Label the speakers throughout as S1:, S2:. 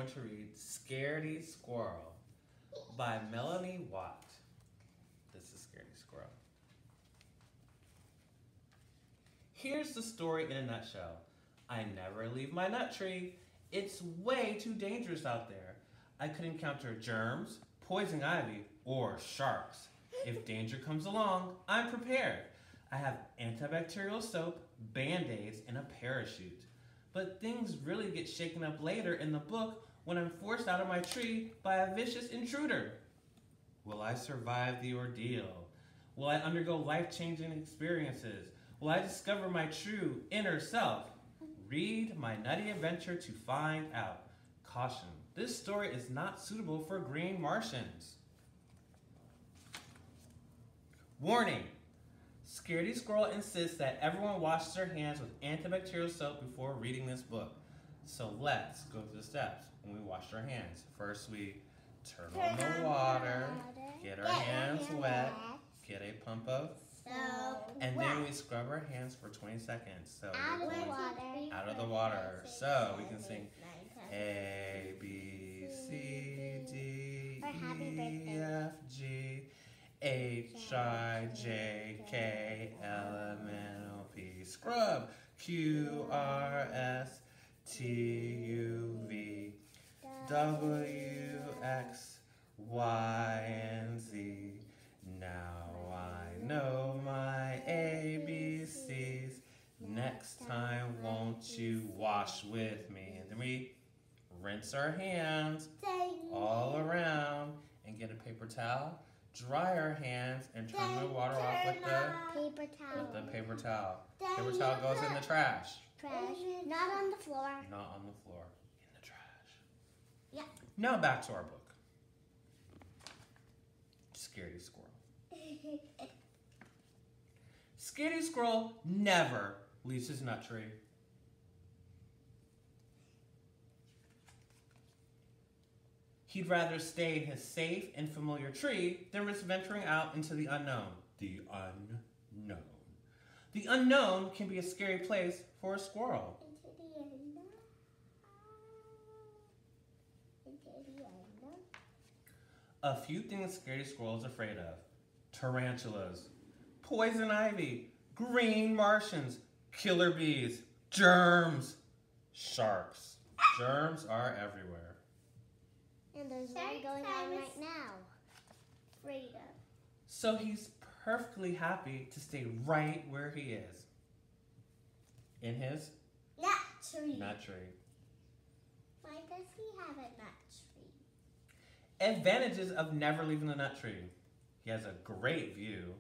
S1: going to read Scardey Squirrel by Melanie Watt. This is Scardey Squirrel. Here's the story in a nutshell. I never leave my nut tree. It's way too dangerous out there. I could encounter germs, poison ivy, or sharks. If danger comes along, I'm prepared. I have antibacterial soap, band-aids, and a parachute. But things really get shaken up later in the book when I'm forced out of my tree by a vicious intruder. Will I survive the ordeal? Will I undergo life-changing experiences? Will I discover my true inner self? Read my nutty adventure to find out. Caution, this story is not suitable for green Martians. Warning, Scardey Squirrel insists that everyone washes their hands with antibacterial soap before reading this book. So let's go through the steps when we wash our hands. First, we turn on the water, get our hands wet, get a pump of soap, and then we scrub our hands for 20 seconds. So out of the water. So we can sing A, B, C, D, E, F, G, H, I, J, K, L, M, N, O, P. Scrub. Q, R, S, T, U, V, W, X, Y, and Z. Now I know my ABCs. Next time, won't you wash with me? And then we rinse our hands all around and get a paper towel. Dry our hands and turn the water off with the paper towel. Paper towel goes in the trash.
S2: Not on the floor.
S1: Not on the floor. In the trash.
S2: Yeah.
S1: Now back to our book. Scardey Squirrel. Scardey Squirrel never leaves his nut tree. He'd rather stay in his safe and familiar tree than risk venturing out into the unknown. The unknown. The unknown can be a scary place for a squirrel. A few things Scardey Squirrel is afraid of. Tarantulas, poison ivy, green Martians, killer bees, germs, sharks. Germs are everywhere.
S2: And there's one going on right now. Freedom.
S1: So he's perfectly happy to stay right where he is. In his nut tree.
S2: Why does he have a nut tree?
S1: Advantages of never leaving the nut tree. He has a great view,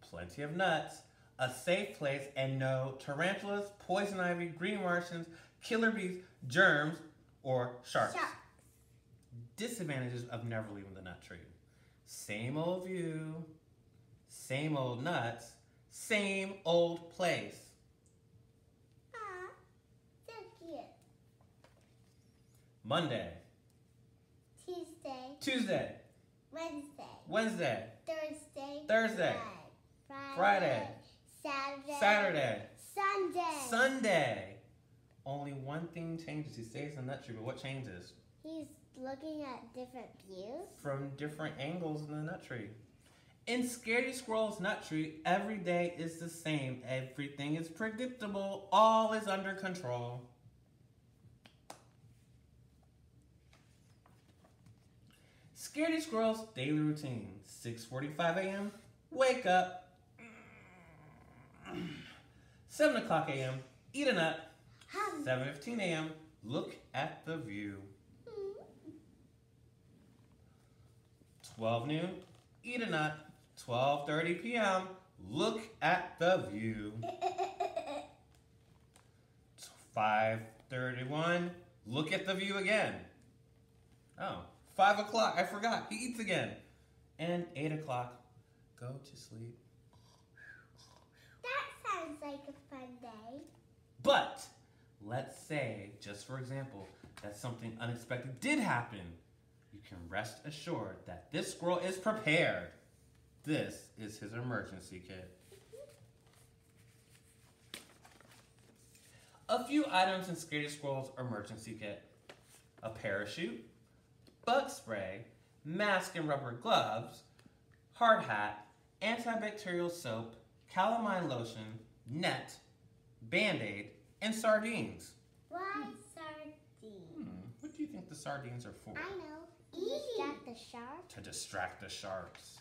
S1: plenty of nuts, a safe place, and no tarantulas, poison ivy, green Martians, killer bees, germs, or sharks. Disadvantages of never leaving the nut tree. Same old view, same old nuts, same old place.
S2: So cute.
S1: Monday. Tuesday. Wednesday. Thursday. Friday. Saturday. Sunday. Only one thing changes. He stays in the nut tree, but what changes?
S2: He's looking at different views?
S1: From different angles in the nut tree. In Scardey Squirrel's nut tree, every day is the same. Everything is predictable. All is under control. Scardey Squirrel's daily routine. 6:45 a.m. Wake up. 7 o'clock a.m. Eat a nut. 7:15 a.m. Look at the view. 12 noon. Eat a nut. 12:30 p.m. Look at the view. 5:31. Look at the view again. Oh. 5 o'clock, I forgot, he eats again. And 8 o'clock, go to sleep.
S2: That sounds like a fun day.
S1: But, let's say, just for example, that something unexpected did happen. You can rest assured that this squirrel is prepared. This is his emergency kit. A few items in Scardey Squirrel's emergency kit. a parachute, bug spray, mask and rubber gloves, hard hat, antibacterial soap, calamine lotion, net, Band-Aid, and sardines.
S2: Why sardines?
S1: What do you think the sardines are for?
S2: I know. To distract the sharks.
S1: To distract the sharks.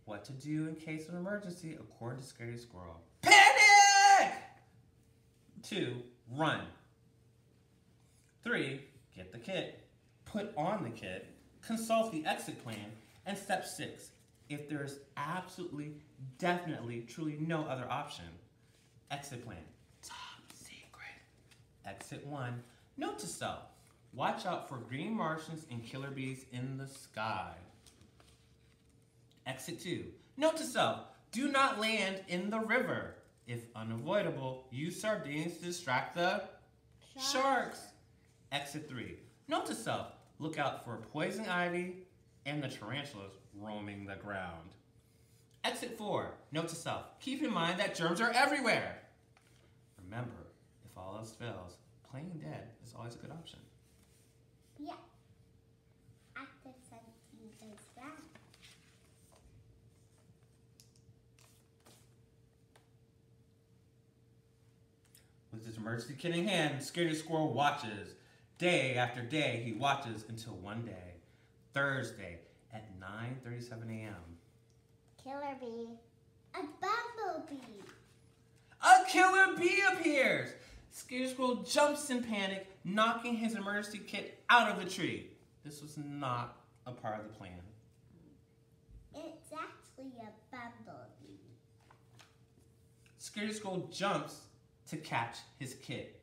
S1: What to do in case of emergency, according to Scardey Squirrel. Panic! 2, run. 3, get the kit. Put on the kit. Consult the exit plan. And step 6, if there is absolutely, definitely, truly no other option, exit plan. Top secret. Exit 1, note to self. Watch out for green Martians and killer bees in the sky. Exit 2, note to self. Do not land in the river. If unavoidable, use sardines to distract the sharks. Exit 3, note to self. Look out for poison ivy and the tarantulas roaming the ground. Exit 4, note to self. Keep in mind that germs are everywhere. Remember, if all else fails, playing dead is always a good option.
S2: Yeah. Active sardines as well.
S1: With his emergency kit in hand, Scardey Squirrel watches. Day after day, he watches until one day, Thursday, at 9:37 a.m.
S2: Killer bee. A bumblebee.
S1: A killer bee appears! Scardey Squirrel jumps in panic, knocking his emergency kit out of the tree. This was not a part of the plan.
S2: It's actually a bumblebee.
S1: Scardey Squirrel jumps to catch his kit.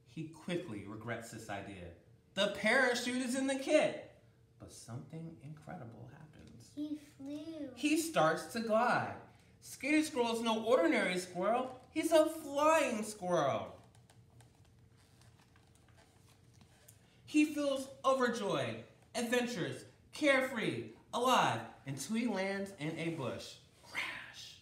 S1: He quickly regrets this idea. The parachute is in the kit. But something incredible happens.
S2: He flew.
S1: He starts to glide. Scardey Squirrel is no ordinary squirrel. He's a flying squirrel. He feels overjoyed, adventurous, carefree, alive, until he lands in a bush. Crash!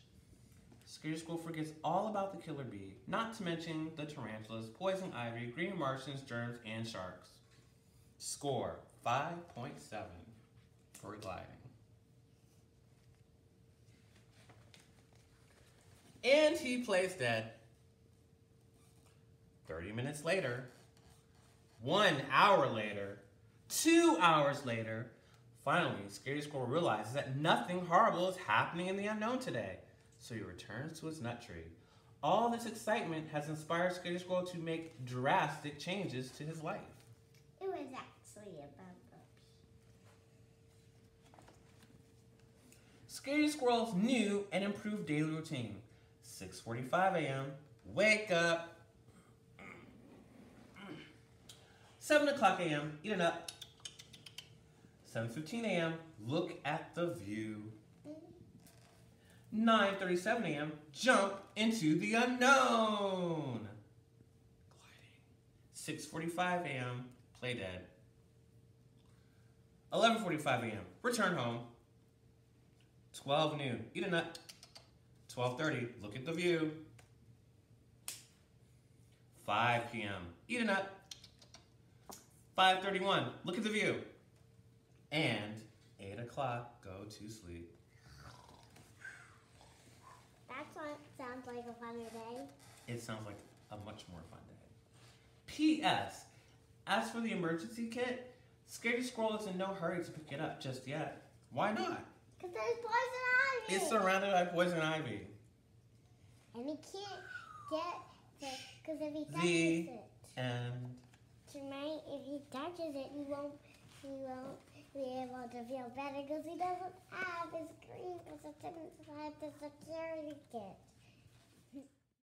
S1: Scardey Squirrel forgets all about the killer bee, not to mention the tarantulas, poison ivy, green Martians, germs, and sharks. Score 5.7 for gliding. And he plays dead. 30 minutes later, 1 hour later, 2 hours later, finally, Scardey Squirrel realizes that nothing horrible is happening in the unknown today. So he returns to his nut tree. All this excitement has inspired Scardey Squirrel to make drastic changes to his life.
S2: It was actually a bumblebee.
S1: Scardey Squirrel's new and improved daily routine. 6:45 a.m., wake up. 7 o'clock a.m., eat a nut. 7:15 a.m., look at the view. 9:37 a.m., jump into the unknown. Gliding. 6:45 a.m., play dead. 11:45 a.m., return home. 12 noon, eat a nut. 12:30, look at the view. 5 p.m., eat a nut. 5:31, look at the view. And 8 o'clock, go to sleep.
S2: That sounds like a funny day.
S1: It sounds like a much more fun day. P.S. As for the emergency kit, Scardey Squirrel is in no hurry to pick it up just yet. Why not?
S2: Because there's poison ivy.
S1: It's surrounded by poison ivy.
S2: And he can't get it, because if he touches
S1: The
S2: it.
S1: end.
S2: Tonight, if he touches it, he won't be able to feel better because he doesn't have his green, because it doesn't have the security kit.